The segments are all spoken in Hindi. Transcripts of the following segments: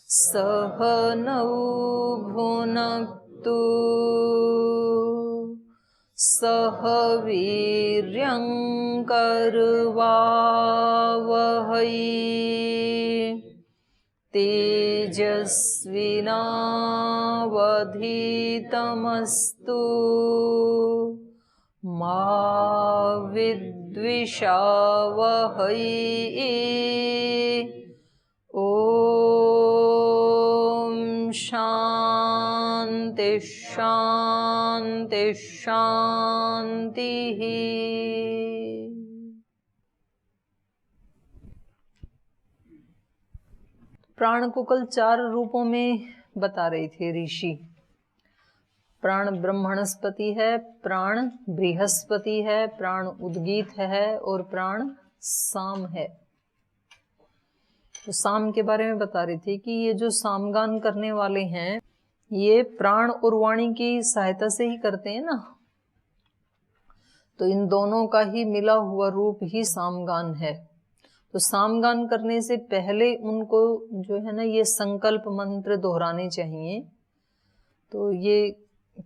सह नौ भुनक्तु सह वीर्यं करवावहै तेजस्विनावधीतमस्तु मा विद्विषावहै। ओम शांति शांति शांति। प्राण को कल 4 रूपों में बता रहे थे ऋषि। प्राण ब्रह्मणस्पति है, प्राण बृहस्पति है, प्राण उद्गीत है और प्राण साम है। तो साम के बारे में बता रही थी कि ये जो सामगान करने वाले हैं ये प्राण और वाणी की सहायता से ही करते हैं ना। तो इन दोनों का ही मिला हुआ रूप ही सामगान है। तो सामगान करने से पहले उनको जो है ना ये संकल्प मंत्र दोहराने चाहिए। तो ये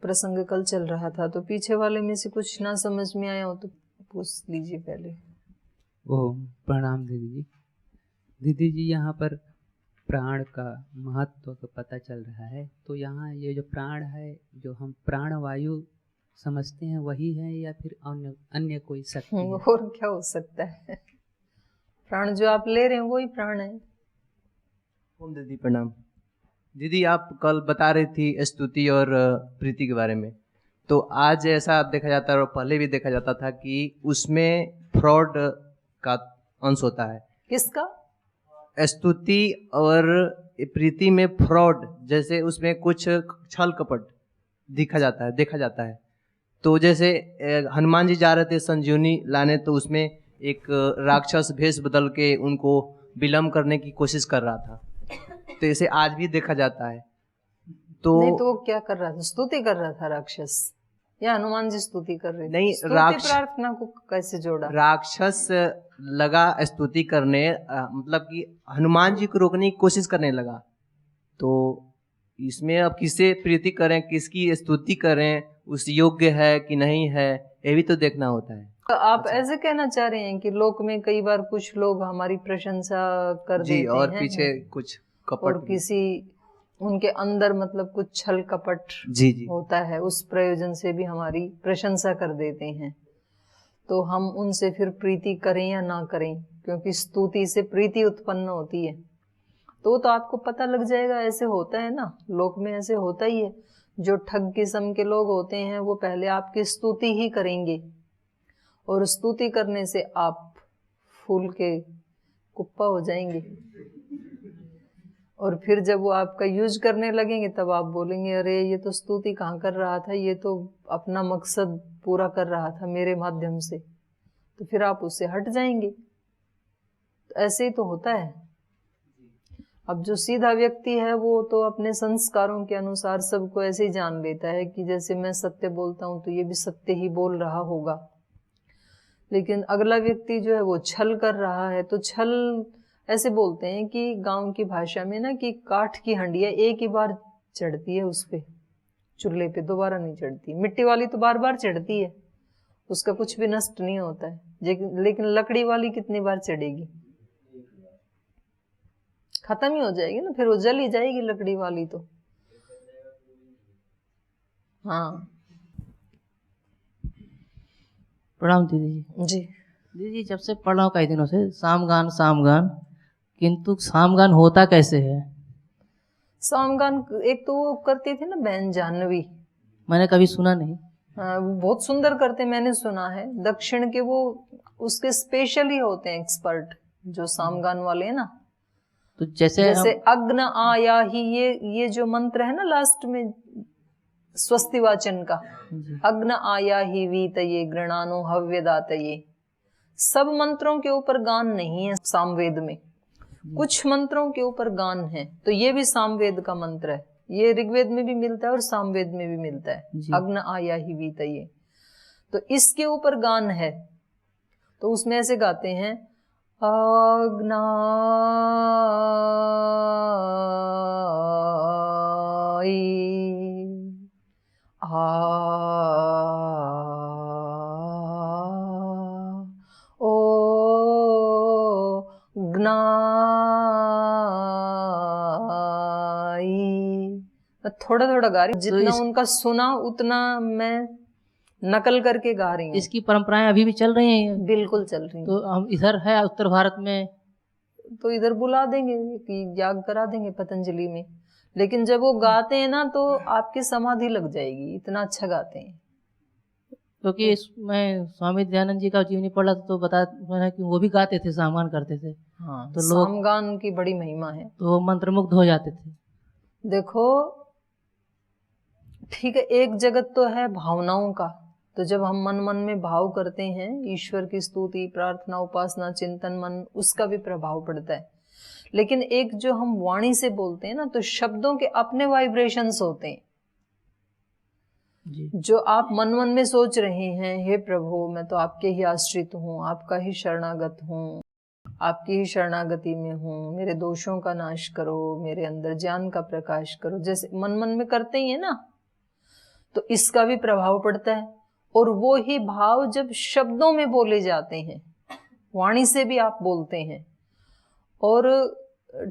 प्रसंग कल चल रहा था, तो पीछे वाले में से कुछ ना समझ में आया हो तो पूछ लीजिए पहले। ओम प्रणाम दीदी जी। दीदी जी यहाँ पर प्राण का महत्व का पता चल रहा है, तो यहाँ ये जो प्राण है जो हम प्राण वायु समझते हैं वही है या फिर अन्य कोई शक्ति है? और क्या हो सकता है, प्राण जो आप ले रहे हैं वही प्राण है। ओम दीदी प्रणाम। दीदी आप कल बता रही थी स्तुति और प्रीति के बारे में, तो आज ऐसा देखा जाता है और पहले भी देखा जाता था कि उसमें फ्रॉड का अंश होता है। किसका? स्तुति और प्रीति में फ्रॉड, जैसे उसमें कुछ छल कपट देखा जाता है। तो जैसे हनुमान जी जा रहे थे संजीवनी लाने, तो उसमें एक राक्षस भेष बदल के उनको विलम्ब करने की कोशिश कर रहा था। तो इसे आज भी देखा जाता है। तो नहीं, तो वो क्या कर रहा था? स्तुति कर रहा था राक्षस, या हनुमान जी स्तुति कर रहे थे? नहीं, स्तुति प्रार्थना को कैसे जोड़ा? राक्षस लगा स्तुति करने, मतलब कि हनुमान जी को रोकने की कोशिश करने लगा। तो इसमें अब किसे प्रीति करें, किसकी स्तुति करें, उस योग्य है कि नहीं है, ये भी तो देखना होता है। तो आप ऐसे कहना चाह रहे हैं कि लोक में कई बार कुछ लोग हमारी प्रशंसा कर देते हैं और पीछे कुछ कपट और किसी उनके अंदर मतलब कुछ छल कपट जी होता है, उस प्रयोजन से भी हमारी प्रशंसा कर देते हैं। तो हम उनसे फिर प्रीति करें या ना करें, क्योंकि स्तुति से प्रीति उत्पन्न होती है। तो आपको पता लग जाएगा, ऐसे होता है ना, लोक में ऐसे होता ही है। जो ठग किस्म के लोग होते हैं वो पहले आपकी स्तुति ही करेंगे, और स्तुति करने से आप फूल के कुप्पा हो जाएंगे, और फिर जब वो आपका यूज करने लगेंगे तब आप बोलेंगे अरे ये तो स्तुति कहाँ कर रहा था, ये तो अपना मकसद पूरा कर रहा था मेरे माध्यम से, तो फिर आप उससे हट जाएंगे। तो ऐसे ही तो होता है। अब जो सीधा व्यक्ति है वो तो अपने संस्कारों के अनुसार सबको ऐसे ही जान लेता है कि जैसे मैं सत्य बोलता हूँ तो ये भी सत्य ही बोल रहा होगा। लेकिन अगला व्यक्ति जो है वो छल कर रहा है, तो छल ऐसे बोलते हैं कि गांव की भाषा में ना कि काठ की हंडिया एक ही बार चढ़ती है उस पे, चूल्हे पे दोबारा नहीं चढ़ती। मिट्टी वाली तो बार बार चढ़ती है, उसका कुछ भी नष्ट नहीं होता है। लेकिन लकड़ी वाली कितनी बार चढ़ेगी? खत्म ही हो जाएगी ना, फिर वो जल ही जाएगी लकड़ी वाली तो। हाँ प्रणाम दीदी जी। दीदी जब से पढ़ रहा हूँ कई दिनों से सामगान, किंतु सामगान होता कैसे है? सामगान एक तो वो करती थी ना बहन जानवी, मैंने कभी सुना नहीं। हाँ, वो बहुत सुंदर करते, मैंने सुना है। दक्षिण के वो उसके स्पेशल ही होते हैं एक्सपर्ट, जो सामगान वाले हैं ना। तो जैसे अग्न आया ही, ये जो मंत्र है ना लास्ट में स्वस्ति वाचन का, अग्न आया ही वीतये गृणानो हव्यदातये, सब मंत्रों के ऊपर गान नहीं है सामवेद में, कुछ मंत्रों के ऊपर गान है। तो ये भी सामवेद का मंत्र है, ये ऋग्वेद में भी मिलता है और सामवेद में भी मिलता है, अग्न आया ही वीतये। तो इसके ऊपर गान है। तो उसमें ऐसे गाते हैं, अज्ञाई ओ ज्ञाई। थोड़ा थोड़ा गा रही हूँ, जितना उनका सुना उतना मैं नकल करके गा रही हूँ। इसकी परंपराएं अभी भी चल रही हैं? बिल्कुल चल रही हैं। तो हम इधर है उत्तर भारत में, तो इधर बुला देंगे कि याग करा देंगे पतंजलि में, लेकिन जब वो गाते हैं ना तो आपकी समाधि लग जाएगी, इतना अच्छा गाते हैं। क्योंकि मैं स्वामी दयानंद जी का जीवनी पढ़ा तो बता मैंने कि वो भी गाते थे, सामगान करते थे। हाँ, तो लोग सामगान की बड़ी महिमा है। तो वो मंत्रमुग्ध हो जाते थे। देखो ठीक है, एक जगत तो है भावनाओं का, तो जब हम मन मन में भाव करते हैं ईश्वर की स्तुति, प्रार्थना, उपासना, चिंतन, मन, उसका भी प्रभाव पड़ता है। लेकिन एक जो हम वाणी से बोलते हैं ना, तो शब्दों के अपने वाइब्रेशंस होते हैं जी। जो आप मन मन में सोच रहे हैं, हे प्रभु मैं तो आपके ही आश्रित हूँ, आपका ही शरणागत हूँ, आपकी ही शरणागति में हूँ, मेरे दोषों का नाश करो, मेरे अंदर ज्ञान का प्रकाश करो, जैसे मन मन में करते ही है ना, तो इसका भी प्रभाव पड़ता है। और वो ही भाव जब शब्दों में बोले जाते हैं, वाणी से भी आप बोलते हैं, और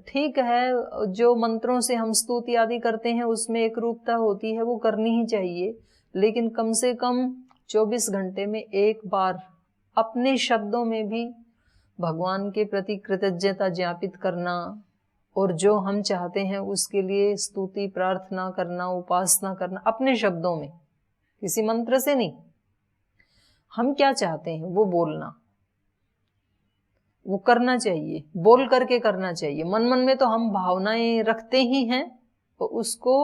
ठीक है जो मंत्रों से हम स्तुति आदि करते हैं उसमें एक रूपता होती है, वो करनी ही चाहिए, लेकिन कम से कम 24 घंटे में एक बार अपने शब्दों में भी भगवान के प्रति कृतज्ञता ज्ञापित करना, और जो हम चाहते हैं उसके लिए स्तुति, प्रार्थना करना, उपासना करना अपने शब्दों में, किसी मंत्र से नहीं। हम क्या चाहते हैं वो बोलना, वो करना चाहिए, बोल करके करना चाहिए। मन मन में तो हम भावनाएं रखते ही हैं, तो उसको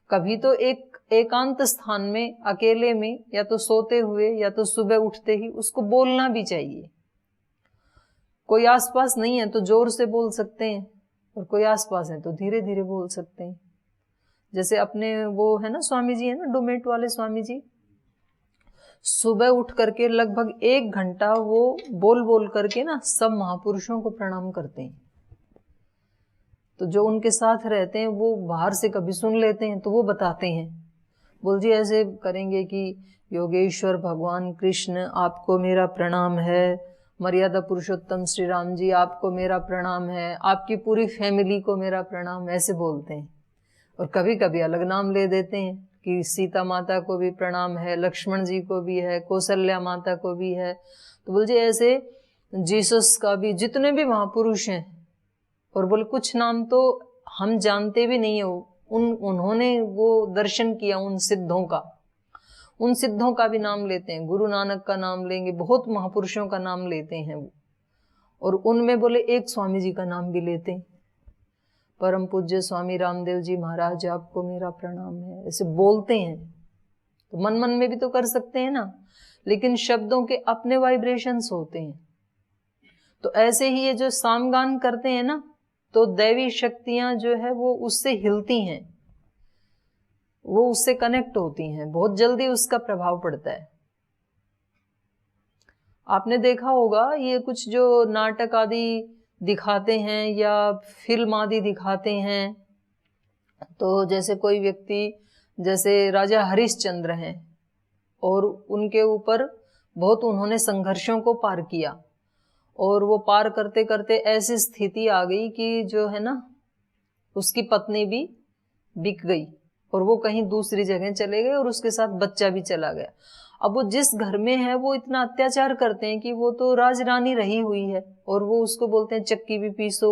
कभी तो एक एकांत स्थान में अकेले में, या तो सोते हुए या तो सुबह उठते ही उसको बोलना भी चाहिए। कोई आसपास नहीं है तो जोर से बोल सकते हैं, और कोई आसपास है तो धीरे धीरे बोल सकते हैं। जैसे अपने वो है ना स्वामी जी है ना, डोमेट वाले स्वामी जी, सुबह उठ करके लगभग 1 घंटा वो बोल बोल करके ना सब महापुरुषों को प्रणाम करते हैं। तो जो उनके साथ रहते हैं वो बाहर से कभी सुन लेते हैं तो वो बताते हैं, बोल जी ऐसे करेंगे कि योगेश्वर भगवान कृष्ण आपको मेरा प्रणाम है, मर्यादा पुरुषोत्तम श्री राम जी आपको मेरा प्रणाम है, आपकी पूरी फैमिली को मेरा प्रणाम, ऐसे बोलते हैं। और कभी कभी अलग नाम ले देते हैं कि सीता माता को भी प्रणाम है, लक्ष्मण जी को भी है, कौशल्या माता को भी है। तो बोल जी ऐसे जीसस का भी, जितने भी महापुरुष हैं, और बोले कुछ नाम तो हम जानते भी नहीं है, उन्होंने वो दर्शन किया उन सिद्धों का, उन सिद्धों का भी नाम लेते हैं, गुरु नानक का नाम लेंगे, बहुत महापुरुषों का नाम लेते हैं वो, और उनमें बोले एक स्वामी जी का नाम भी लेते हैं, परम पूज्य स्वामी रामदेव जी महाराज आपको मेरा प्रणाम है, ऐसे बोलते हैं। तो मन मन में भी तो कर सकते हैं ना, लेकिन शब्दों के अपने वाइब्रेशंस होते हैं। तो ऐसे ही ये जो सामगान करते हैं ना, तो दैवी शक्तियां जो है वो उससे हिलती हैं, वो उससे कनेक्ट होती हैं, बहुत जल्दी उसका प्रभाव पड़ता है। आपने देखा होगा ये कुछ जो नाटक आदि दिखाते हैं या फिल्म आदि दिखाते हैं, तो जैसे कोई व्यक्ति, जैसे राजा हरिश्चंद्र हैं, और उनके ऊपर बहुत उन्होंने संघर्षों को पार किया, और वो पार करते करते ऐसी स्थिति आ गई कि जो है ना उसकी पत्नी भी बिक गई, और वो कहीं दूसरी जगह चले गए, और उसके साथ बच्चा भी चला गया। अब वो जिस घर में है वो इतना अत्याचार करते हैं कि वो तो राजरानी रही हुई है, और वो उसको बोलते हैं चक्की भी पीसो,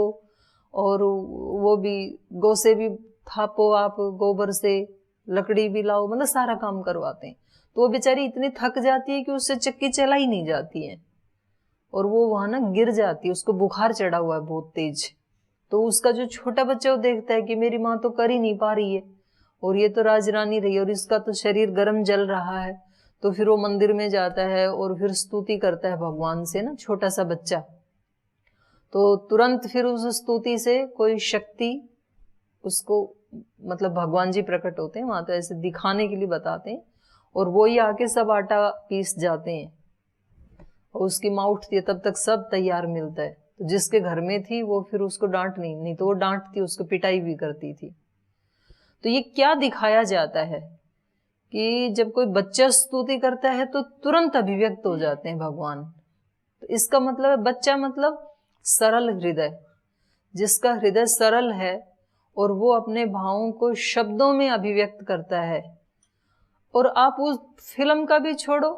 और वो भी गौ से भी थापो, आप गोबर से लकड़ी भी लाओ, मतलब सारा काम करवाते हैं। तो वो बेचारी इतनी थक जाती है कि उससे चक्की चलाई नहीं जाती है, और वो वहां ना गिर जाती है, उसको बुखार चढ़ा हुआ है बहुत तेज। तो उसका जो छोटा बच्चा वो देखता है कि मेरी माँ तो कर ही नहीं पा रही है, और ये तो राजरानी रही, और इसका तो शरीर गर्म जल रहा है। तो फिर वो मंदिर में जाता है और फिर स्तुति करता है भगवान से ना, छोटा सा बच्चा। तो तुरंत फिर उस स्तुति से कोई शक्ति उसको, मतलब भगवान जी प्रकट होते हैं वहां, तो ऐसे दिखाने के लिए बताते हैं, और वो ही आके सब आटा पीस जाते हैं, और उसकी माँ उठती है, तब तक सब तैयार मिलता है। तो जिसके घर में थी वो फिर उसको डांट नहीं तो वो डांटती, उसको पिटाई भी करती थी। तो ये क्या दिखाया जाता है कि जब कोई बच्चा स्तुति करता है तो तुरंत अभिव्यक्त हो जाते हैं भगवान। तो इसका मतलब है बच्चा मतलब सरल हृदय, जिसका हृदय सरल है और वो अपने भावों को शब्दों में अभिव्यक्त करता है। और आप उस फिल्म का भी छोड़ो,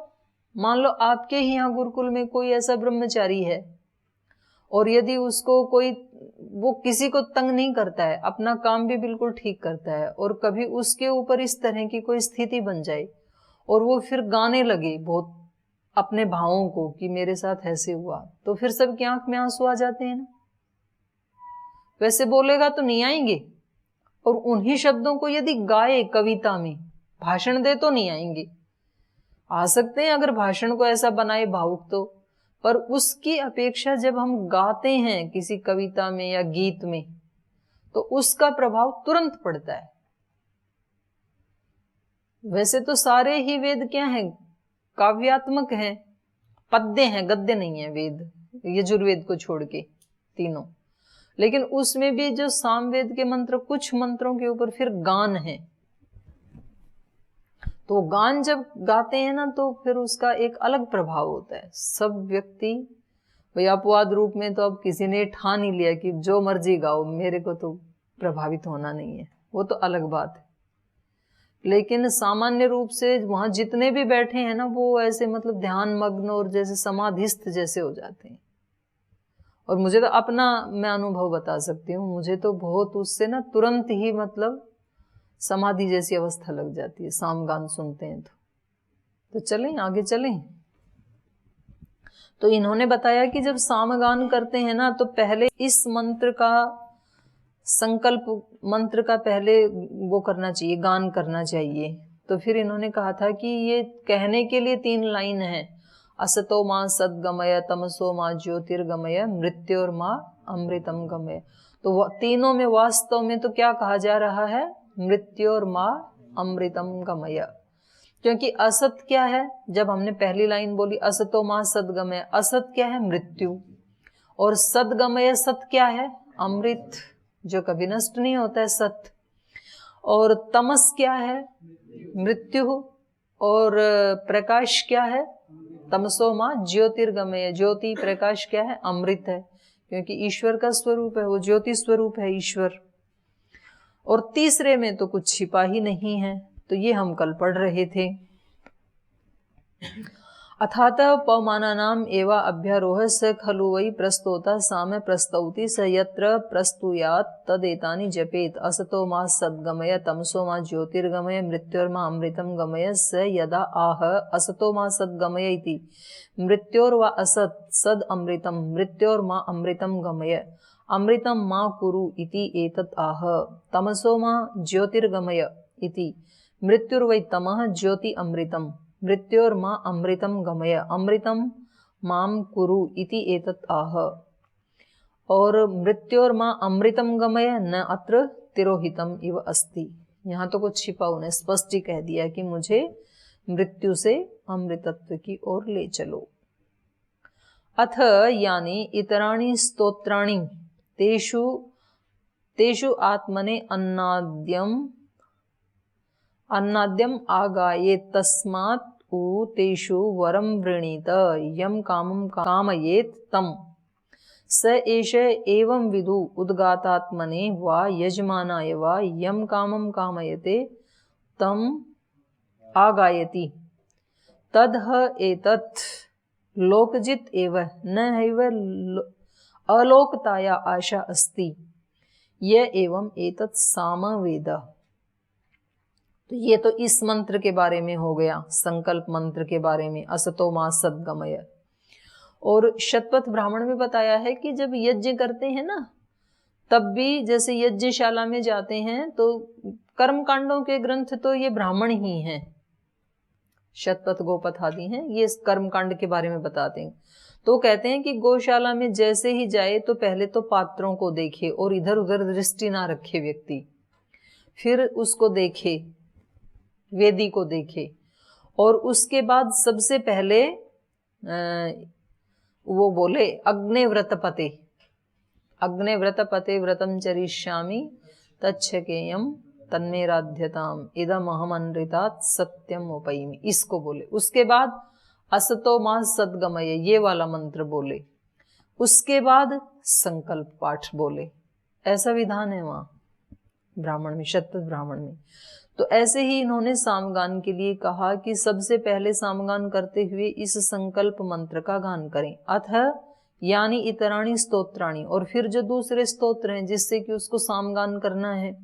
मान लो आपके ही यहाँ गुरुकुल में कोई ऐसा ब्रह्मचारी है और यदि उसको कोई, वो किसी को तंग नहीं करता है, अपना काम भी बिल्कुल ठीक करता है, और कभी उसके ऊपर इस तरह की कोई स्थिति बन जाए और वो फिर गाने लगे बहुत अपने भावों को कि मेरे साथ ऐसे हुआ, तो फिर सबकी आंख में आंसू आ जाते हैं ना। वैसे बोलेगा तो नहीं आएंगे, और उन्हीं शब्दों को यदि गाए कविता में, भाषण दे तो नहीं आएंगे। आ सकते हैं अगर भाषण को ऐसा बनाए भावुक तो, पर उसकी अपेक्षा जब हम गाते हैं किसी कविता में या गीत में तो उसका प्रभाव तुरंत पड़ता है। वैसे तो सारे ही वेद क्या हैं, काव्यात्मक हैं, पद्य हैं, गद्य नहीं है वेद, यजुर्वेद को छोड़ के तीनों। लेकिन उसमें भी जो सामवेद के मंत्र, कुछ मंत्रों के ऊपर फिर गान है, तो गान जब गाते हैं ना तो फिर उसका एक अलग प्रभाव होता है। सब व्यक्ति, भाई अपवाद रूप में तो अब किसी ने ठान ही लिया कि जो मर्जी गाओ, मेरे को तो प्रभावित होना नहीं है, वो तो अलग बात है। लेकिन सामान्य रूप से वहां जितने भी बैठे हैं ना, वो ऐसे मतलब ध्यान मग्न और जैसे समाधिस्थ जैसे हो जाते हैं। और मुझे तो अपना, मैं अनुभव बता सकती हूँ, मुझे तो बहुत उससे ना तुरंत ही मतलब समाधि जैसी अवस्था लग जाती है सामगान सुनते हैं तो चलें आगे चलें। तो इन्होंने बताया कि जब सामगान करते हैं ना तो पहले इस मंत्र का संकल्प, मंत्र का पहले वो करना चाहिए, गान करना चाहिए। तो फिर इन्होंने कहा था कि ये कहने के लिए 3 लाइन है, असतो मां सद्गमय, तमसो मां ज्योतिर्गमय, मृत्योर्मा अमृतम गमय। तो तीनों में वास्तव में तो क्या कहा जा रहा है, मृत्योर्मा अमृतम गमय। क्योंकि असत क्या है, जब हमने पहली लाइन बोली असतो मां सद्गमय, असत क्या है, मृत्यु, और सद्गमय सत क्या है, अमृत, जो कभी नष्ट नहीं होता है, सत। और तमस क्या है, मृत्यु, और प्रकाश क्या है, तमसो मां ज्योतिर्गमय, ज्योति प्रकाश क्या है, अमृत है, क्योंकि ईश्वर का स्वरूप है, वो ज्योति स्वरूप है ईश्वर। और तीसरे में तो कुछ छिपा ही नहीं है, तो ये हम कल पढ़ रहे थे। अथातः पवमानानाम एवा अभ्यारोह स खलु वै प्रस्तोता साम्य प्रस्तौति स यत्र प्रस्तुयात् तदेतानि जपेत। असतो मा सद्गमय, तमसो मा ज्योतिर्गमय, मृत्योर्मा अमृतं गमय। स यदा आह असतो मा सद्गमय इति मृत्योर्वा असत् सद् अमृतं, मृत्योर्मा अमृतं गमय, अमृतं मा कुरु इति एतत् आह। तमसो मा ज्योतिर्गमय इति मृत्युर्वै तमः ज्योति अमृतं, मृत्योर्मा अमृतं गमय, अमृतं माम कुरु इति एतत् आह। और मृत्योर्मा अमृतं गमय न अत्र तिरोहितम इव अस्ति। यहाँ तो कुछ छिपा, उन्हें स्पष्ट ही कह दिया कि मुझे मृत्यु से अमृतत्व की ओर ले चलो। अथ यानि इतराणि स्तोत्राणि तेषु तेषु आत्मने अन्नाद्यम आगायेत् तस्मात् उ तेषु वरं वृणीत यम कामं कामयेत् तम स एष एवं विदु उद्गातात्मने वा यजमानाय वा यम कामं कामयते तम आगायति तद्ह एतत् लोकजित एव न हैव अलोकताया आशा अस्ति य एवं एतत् सामवेद। तो ये तो इस मंत्र के बारे में हो गया, संकल्प मंत्र के बारे में, असतो मा सद्गमय। और शतपथ ब्राह्मण में बताया है कि जब यज्ञ करते हैं ना, तब भी जैसे यज्ञशाला में जाते हैं तो कर्म कांडों के ग्रंथ तो ये ब्राह्मण ही हैं, शतपथ गोपथ आदि हैं, ये कर्म कांड के बारे में बताते हैं। तो कहते हैं कि गौशाला में जैसे ही जाए तो पहले तो पात्रों को देखे और इधर उधर दृष्टि ना रखे व्यक्ति, फिर उसको देखे, वेदी को देखे, और उसके बाद सबसे पहले वो बोले अग्ने व्रतपते, अग्ने व्रत पते व्रतम चरिष्यामि तच्छकेयम तन्मेराध्यताम इदम अहम अनृतात् सत्यम उपैमि, इसको बोले। उसके बाद असतो मा सद्गमय, ये वाला मंत्र बोले। उसके बाद संकल्प पाठ बोले। ऐसा विधान है वहां ब्राह्मण में, शतपथ ब्राह्मण में। तो ऐसे ही इन्होंने सामगान के लिए कहा कि सबसे पहले सामगान करते हुए इस संकल्प मंत्र का गान करें। अथ यानी इतराणी स्तोत्राणी, और फिर जो दूसरे स्तोत्र हैं जिससे कि उसको सामगान करना है,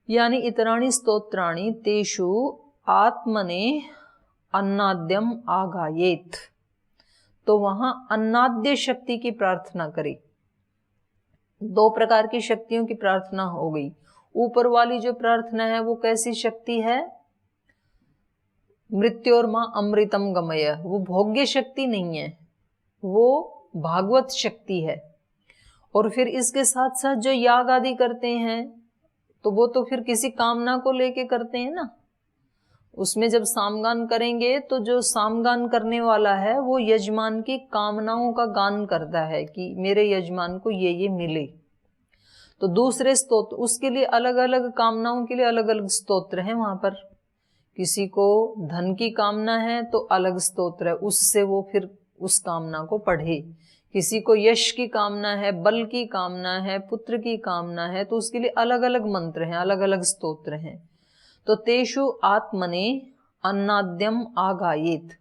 यानी इतराणी स्तोत्राणी तेषु आत्मने अन्नाद्यम आगायेत, तो वहां अन्नाद्य शक्ति की प्रार्थना करें। दो प्रकार की शक्तियों की प्रार्थना हो गई। ऊपर वाली जो प्रार्थना है वो कैसी शक्ति है? मृत्योर्मा अमृतम गमय, वो भोग्य शक्ति नहीं है, वो भागवत शक्ति है। और फिर इसके साथ साथ जो याग आदि करते हैं तो वो तो फिर किसी कामना को लेके करते हैं ना। उसमें जब सामगान करेंगे तो जो सामगान करने वाला है वो यजमान की कामनाओं का गान करता है कि मेरे यजमान को ये मिले। तो दूसरे स्तोत्र उसके लिए अलग अलग कामनाओं के लिए अलग अलग स्तोत्र हैं वहां पर। किसी को धन की कामना है तो अलग स्तोत्र है, उससे वो फिर उस कामना को पढ़े। किसी को यश की कामना है, बल की कामना है, पुत्र की कामना है, तो उसके लिए अलग अलग मंत्र हैं, अलग अलग स्तोत्र हैं। तो तेषु आत्मने अन्नाद्यम आगायेत,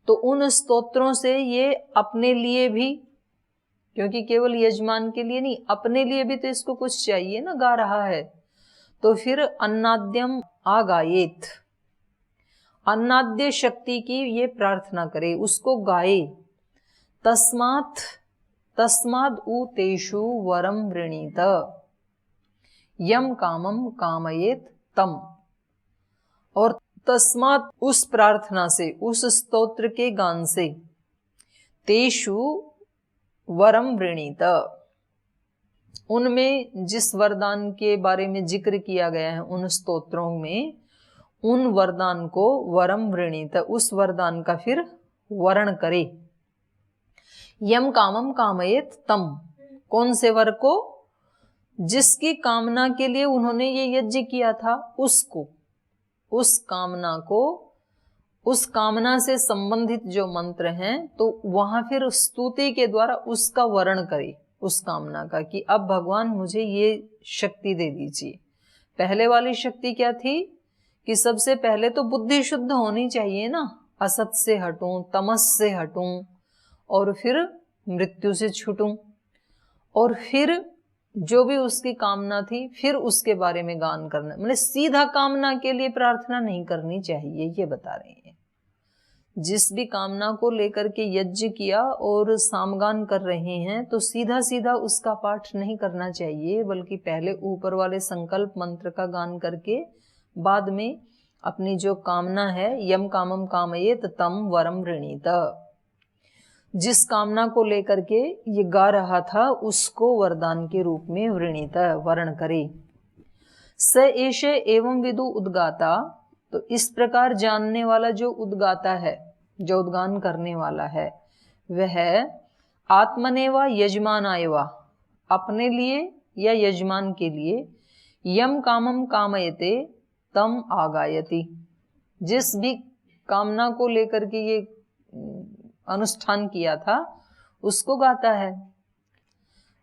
तो उन स्तोत्रों से ये अपने लिए भी, क्योंकि केवल यजमान के लिए नहीं, अपने लिए भी तो इसको कुछ चाहिए ना, गा रहा है। तो फिर अन्नाद्यम आगायेत, अन्नाद्य शक्ति की ये प्रार्थना करे, उसको गाए। तस्माद उ तेषु वरम वृणीत यम कामम कामयेत तम, और तस्मात उस प्रार्थना से, उस स्तोत्र के गान से, तेषु वरम वृणीत, उनमें जिस वरदान के बारे में जिक्र किया गया है उन स्तोत्रों में, उन वरदान को वरम वृणीत, उस वरदान का फिर वर्ण करे। यम कामम कामयेत तम, कौन से वर को? जिसकी कामना के लिए उन्होंने ये यज्ञ किया था उसको, उस कामना को, उस कामना से संबंधित जो मंत्र हैं तो वहां फिर स्तुति के द्वारा उसका वर्ण करे, उस कामना का, कि अब भगवान मुझे ये शक्ति दे दीजिए। पहले वाली शक्ति क्या थी कि सबसे पहले तो बुद्धि शुद्ध होनी चाहिए ना, असत से हटूं, तमस से हटूं, और फिर मृत्यु से छूटूं, और फिर जो भी उसकी कामना थी फिर उसके बारे में गान करना। मतलब सीधा कामना के लिए प्रार्थना नहीं करनी चाहिए, ये बता रहे हैं। जिस भी कामना को लेकर के यज्ञ किया और सामगान कर रहे हैं तो सीधा सीधा उसका पाठ नहीं करना चाहिए, बल्कि पहले ऊपर वाले संकल्प मंत्र का गान करके बाद में अपनी जो कामना है, यम कामम कामयेत तम वरम वृणीत, जिस कामना को लेकर के ये गा रहा था उसको वरदान के रूप में वृणीत, वर्ण करे। स एष एवं विदु उद्गाता, तो इस प्रकार जानने वाला जो उद्गाता है, जो उद्गान करने वाला है, वह आत्मनेवा यजमानायवा, अपने लिए या यजमान के लिए, यम कामम कामयते तम आगायति, जिस भी कामना को लेकर के ये अनुष्ठान किया था उसको गाता है।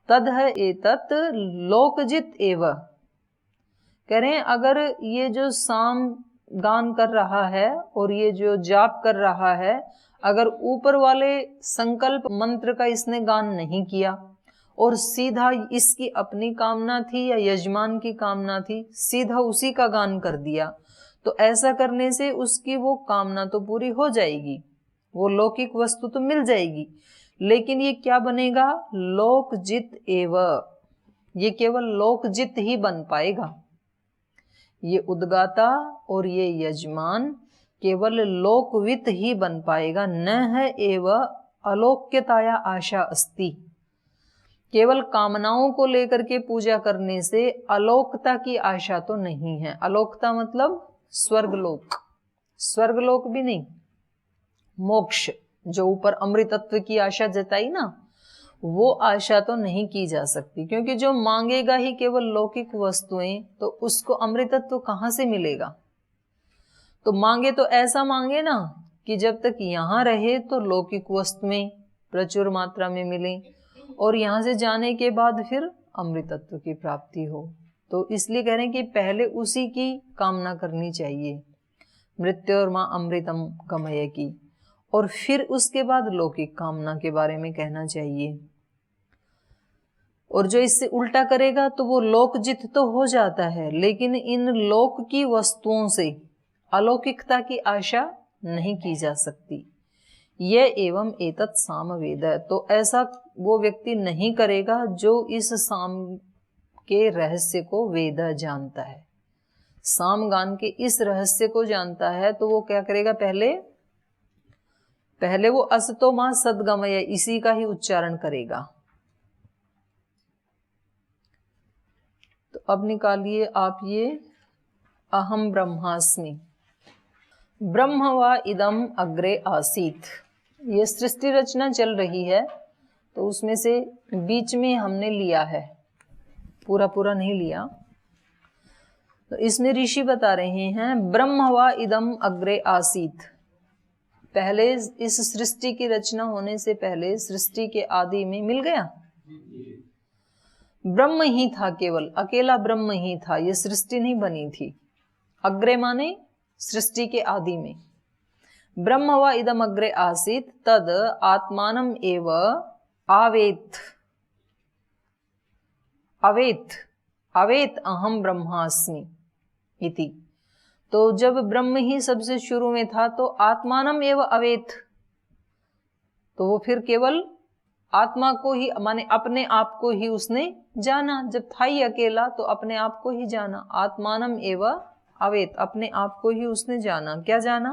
तद है एतत लोकजित एव, कह रहे हैं अगर ये जो साम गान कर रहा है और ये जो जाप कर रहा है, अगर ऊपर वाले संकल्प मंत्र का इसने गान नहीं किया और सीधा इसकी अपनी कामना थी या यजमान की कामना थी, सीधा उसी का गान कर दिया, तो ऐसा करने से उसकी वो कामना तो पूरी हो जाएगी, वो लौकिक वस्तु तो मिल जाएगी, लेकिन ये क्या बनेगा? लोकजित एव, ये केवल लोकजित ही बन पाएगा। ये उद्गाता और ये यजमान केवल लोकवित ही बन पाएगा। न है एव अलोक्यताया आशा अस्ति, केवल कामनाओं को लेकर के पूजा करने से अलोकता की आशा तो नहीं है। अलोकता मतलब स्वर्गलोक, स्वर्गलोक भी नहीं, मोक्ष, जो ऊपर अमृतत्व की आशा जताई ना, वो आशा तो नहीं की जा सकती, क्योंकि जो मांगेगा ही केवल लौकिक वस्तुएं तो उसको अमृतत्व कहाँ से मिलेगा। तो मांगे तो ऐसा मांगे ना कि जब तक यहाँ रहे तो लौकिक वस्तुएं प्रचुर मात्रा में मिले और यहाँ से जाने के बाद फिर अमृतत्व की प्राप्ति हो। तो इसलिए कह रहे हैं कि पहले उसी की कामना करनी चाहिए, मृत्यु और माँ अमृतम गमय की, और फिर उसके बाद लौकिक कामना के बारे में कहना चाहिए। और जो इससे उल्टा करेगा तो वो लोकजित तो हो जाता है, लेकिन इन लोक की वस्तुओं से अलौकिकता की आशा नहीं की जा सकती। यह एवं एतत् सामवेद, तो ऐसा वो व्यक्ति नहीं करेगा जो इस साम के रहस्य को वेद जानता है, सामगान के इस रहस्य को जानता है। तो वो क्या करेगा, पहले वो असतो मां सद्गमय इसी का ही उच्चारण करेगा। तो अब निकालिए आप ये अहम ब्रह्मास्मि। ब्रह्म वा इदम अग्रे आसीत, ये सृष्टि रचना चल रही है तो उसमें से बीच में हमने लिया है, पूरा नहीं लिया। तो इसमें ऋषि बता रहे हैं ब्रह्म वा इदम अग्रे आसीत, पहले इस सृष्टि की रचना होने से पहले सृष्टि के आदि में मिल गया, ब्रह्म ही था, केवल अकेला ब्रह्म ही था, ये सृष्टि नहीं बनी थी। अग्रे माने सृष्टि के आदि में। ब्रह्म वा इदम अग्रे आसीत तद आत्मानम एव आवेत, अवेत अहम ब्रह्मास्मि इति। तो जब ब्रह्म ही सबसे शुरू में था तो आत्मानम एव अवेत, तो वो फिर केवल आत्मा को ही माने अपने आप को ही उसने जाना। जब था ही अकेला तो अपने आप को ही जाना। आत्मानम एव अवेत, अपने आप को ही उसने जाना। क्या जाना?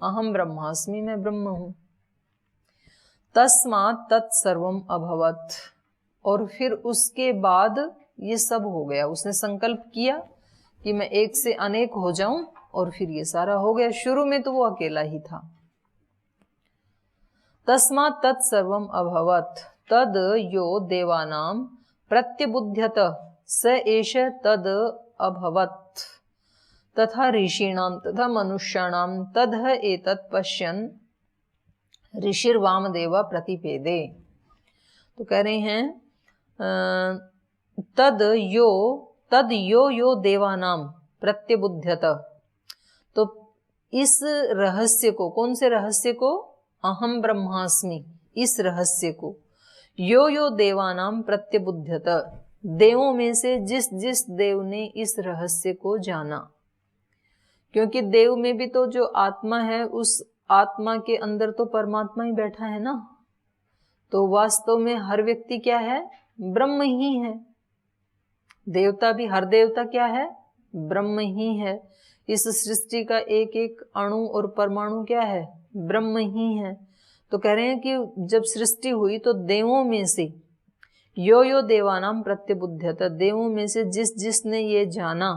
अहम ब्रह्मास्मि, मैं ब्रह्म हूं। तस्मात् तत्सर्वम अभवत्, और फिर उसके बाद ये सब हो गया। उसने संकल्प किया कि मैं एक से अनेक हो जाऊं और फिर ये सारा हो गया। शुरू में तो वो अकेला ही था। तस्मात् तत्सर्वम अभवत् तद यो देवानां प्रत्यबुध्यत स एष तद अभवत् तथा ऋषीणां तथा मनुष्याणां तद एतत् पश्यन् ऋषिर्वामदेव प्रतिपेदे। तो कह रहे हैं तद यो देवानां प्रत्यबुध्यत, तो इस रहस्य को, कौन से रहस्य को? अहम ब्रह्मास्मि, इस रहस्य को यो देवानां प्रत्यबुध्यत, देवों में से जिस जिस देव ने इस रहस्य को जाना। क्योंकि देव में भी तो जो आत्मा है, उस आत्मा के अंदर तो परमात्मा ही बैठा है ना। तो वास्तव में हर व्यक्ति क्या है? ब्रह्म ही है। देवता भी, हर देवता क्या है? ब्रह्म ही है। इस सृष्टि का एक एक अणु और परमाणु क्या है? ब्रह्म ही है। तो कह रहे हैं कि जब सृष्टि हुई तो देवों में से यो देवानां प्रत्यबुध्यत, देवों में से जिस जिसने ये जाना,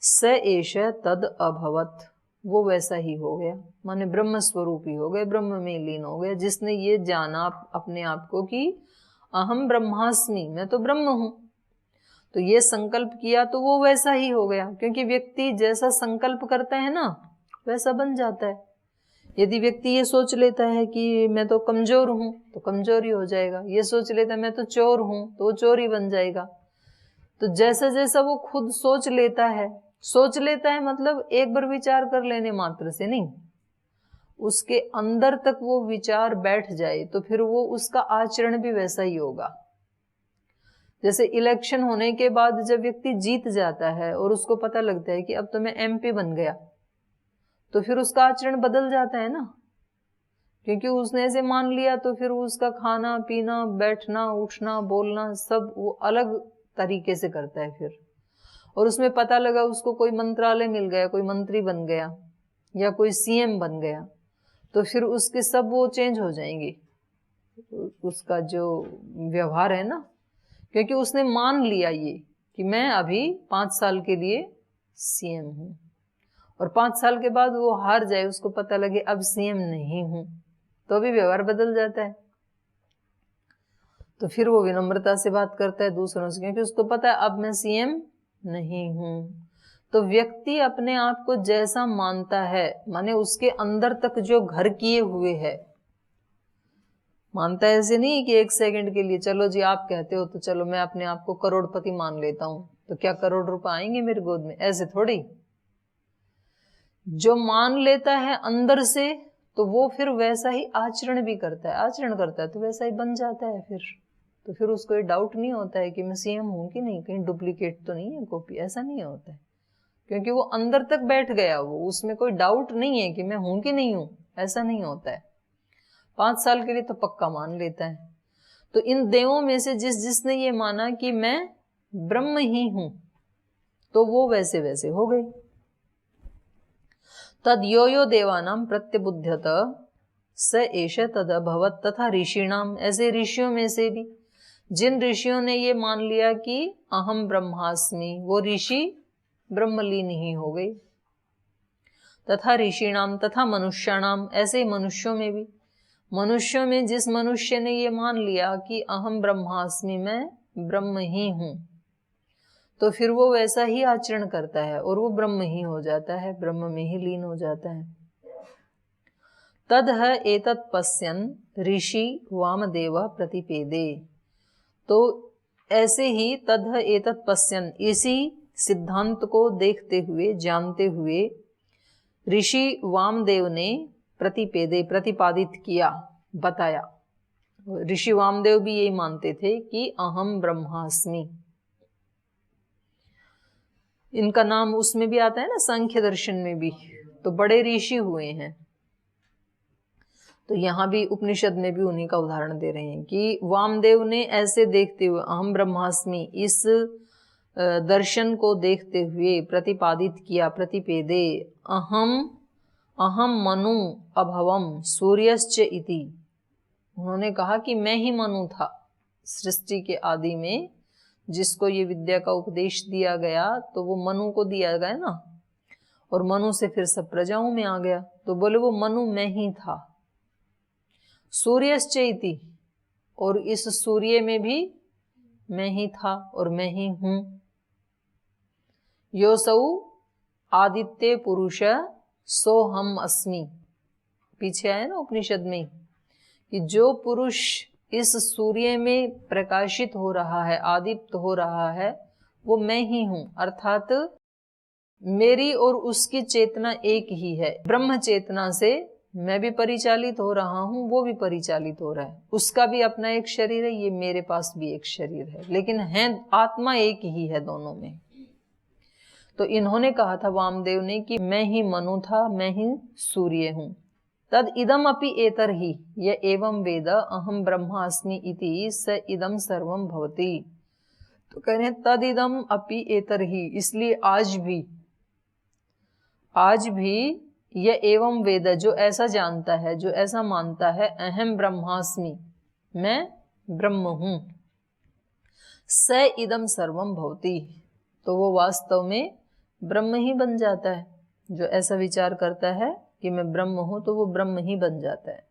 स एष तद अभवत्, वो वैसा ही हो गया, माने ब्रह्म स्वरूप ही हो गए, ब्रह्म में लीन हो गया। जिसने ये जाना अपने आप को कि अहम ब्रह्मास्मि, मैं तो ब्रह्म हूं, तो ये संकल्प किया तो वो वैसा ही हो गया। क्योंकि व्यक्ति जैसा संकल्प करता है ना, वैसा बन जाता है। यदि व्यक्ति ये सोच लेता है कि मैं तो कमजोर हूं, तो कमजोर ही हो जाएगा। ये सोच लेता है मैं तो चोर हूं, तो वो चोर ही बन जाएगा। तो जैसा जैसा वो खुद सोच लेता है मतलब एक बार विचार कर लेने मात्र से नहीं, उसके अंदर तक वो विचार बैठ जाए तो फिर वो उसका आचरण भी वैसा ही होगा। जैसे इलेक्शन होने के बाद जब व्यक्ति जीत जाता है और उसको पता लगता है कि अब तो मैं एमपी बन गया, तो फिर उसका आचरण बदल जाता है ना। क्योंकि उसने ऐसे मान लिया तो फिर उसका खाना पीना, बैठना उठना, बोलना सब वो अलग तरीके से करता है फिर। और उसमें पता लगा उसको कोई मंत्रालय मिल गया, कोई मंत्री बन गया या कोई सीएम बन गया, तो फिर उसके सब वो चेंज हो जाएंगे, उसका जो व्यवहार है ना। क्योंकि उसने मान लिया ये कि मैं अभी 5 साल के लिए सीएम हूं, और 5 साल के बाद वो हार जाए, उसको पता लगे अब सीएम नहीं हूं, तो भी व्यवहार बदल जाता है। तो फिर वो विनम्रता से बात करता है दूसरों से, क्योंकि उसको पता है अब मैं सीएम नहीं हूं। तो व्यक्ति अपने आप को जैसा मानता है, माने उसके अंदर तक जो घर किए हुए है, मानता है ऐसे नहीं कि एक सेकंड के लिए चलो जी आप कहते हो तो चलो मैं अपने आप को करोड़पति मान लेता हूं तो क्या करोड़ रुपए आएंगे मेरे गोद में, ऐसे थोड़ी। जो मान लेता है अंदर से तो वो फिर वैसा ही आचरण भी करता है, आचरण करता है तो वैसा ही बन जाता है फिर। तो फिर उसको ये डाउट नहीं होता है कि मैं सीएम हूं कि नहीं, कहीं डुप्लीकेट तो नहीं है कॉपी, ऐसा नहीं होता है, क्योंकि वो अंदर तक बैठ गया, वो उसमें कोई डाउट नहीं है कि मैं हूं कि नहीं हूं, ऐसा नहीं होता है। 5 साल के लिए तो पक्का मान लेता है। तो इन देवों में से जिसने ये माना कि मैं ब्रह्म ही हूं, तो वो वैसे वैसे हो गए। तद यो यो देवानाम प्रत्यबुध्यत स एष तद अभवत तथा ऋषिणाम, ऐसे ऋषियों में से भी जिन ऋषियों ने ये मान लिया कि अहम ब्रह्मास्मि, वो ऋषि ब्रह्मलीन ही हो गए। तथा ऋषिणाम तथा मनुष्याणाम, ऐसे ही मनुष्यों में भी, मनुष्यों में जिस मनुष्य ने ये मान लिया कि अहम ब्रह्मास्मि, मैं ब्रह्म ही हूं, तो फिर वो वैसा ही आचरण करता है और वो ब्रह्म ही हो जाता है, ब्रह्म में ही लीन हो जाता है। तद् एतत् पश्यन् ऋषि वामदेव प्रतिपेदे, तो ऐसे ही तद् एतत् पश्यन्, इसी सिद्धांत को देखते हुए जानते हुए ऋषि वामदेव ने प्रतिपेदे, प्रतिपादित किया, बताया। ऋषि वामदेव भी यही मानते थे कि अहम ब्रह्मास्मि। इनका नाम उसमें भी आता है ना, सांख्य दर्शन में भी, तो बड़े ऋषि हुए हैं। तो यहाँ भी उपनिषद में भी उन्हीं का उदाहरण दे रहे हैं कि वामदेव ने ऐसे देखते हुए अहम ब्रह्मास्मि, इस दर्शन को देखते हुए प्रतिपादित किया, प्रतिपेदे, अहम मनु अभवम सूर्यश्च इति, उन्होंने कहा कि मैं ही मनु था सृष्टि के आदि में, जिसको ये विद्या का उपदेश दिया गया तो वो मनु को दिया गया ना, और मनु से फिर सब प्रजाओं में आ गया, तो बोले वो मनु मैं ही था। सूर्यश्च इति, और इस सूर्य में भी मैं ही था और मैं ही हूं। योसौ आदित्य पुरुष सोहम अस्मि, पीछे आया ना उपनिषद में कि जो पुरुष इस सूर्य में प्रकाशित हो रहा है, आदित्य हो रहा है, वो मैं ही हूं, अर्थात मेरी और उसकी चेतना एक ही है। ब्रह्म चेतना से मैं भी परिचालित हो रहा हूं, वो भी परिचालित हो रहा है, उसका भी अपना एक शरीर है, ये मेरे पास भी एक शरीर है, लेकिन है आत्मा एक ही है दोनों में। तो इन्होंने कहा था वामदेव ने कि मैं ही मनु था, मैं ही सूर्य हूं। तद इदम अपि एतर ही य एवं वेद अहम ब्रह्मास्मि इति स इदम सर्वम भवति। तो कह रहे हैं तद इदम अपि एतर ही, इसलिए आज भी यह एवं वेद, जो ऐसा जानता है, जो ऐसा मानता है, अहम ब्रह्मास्मि, मैं ब्रह्म हूं, स इदम सर्वम भवति, तो वो वास्तव में ब्रह्म ही बन जाता है। जो ऐसा विचार करता है कि मैं ब्रह्म हूं, तो वो ब्रह्म ही बन जाता है।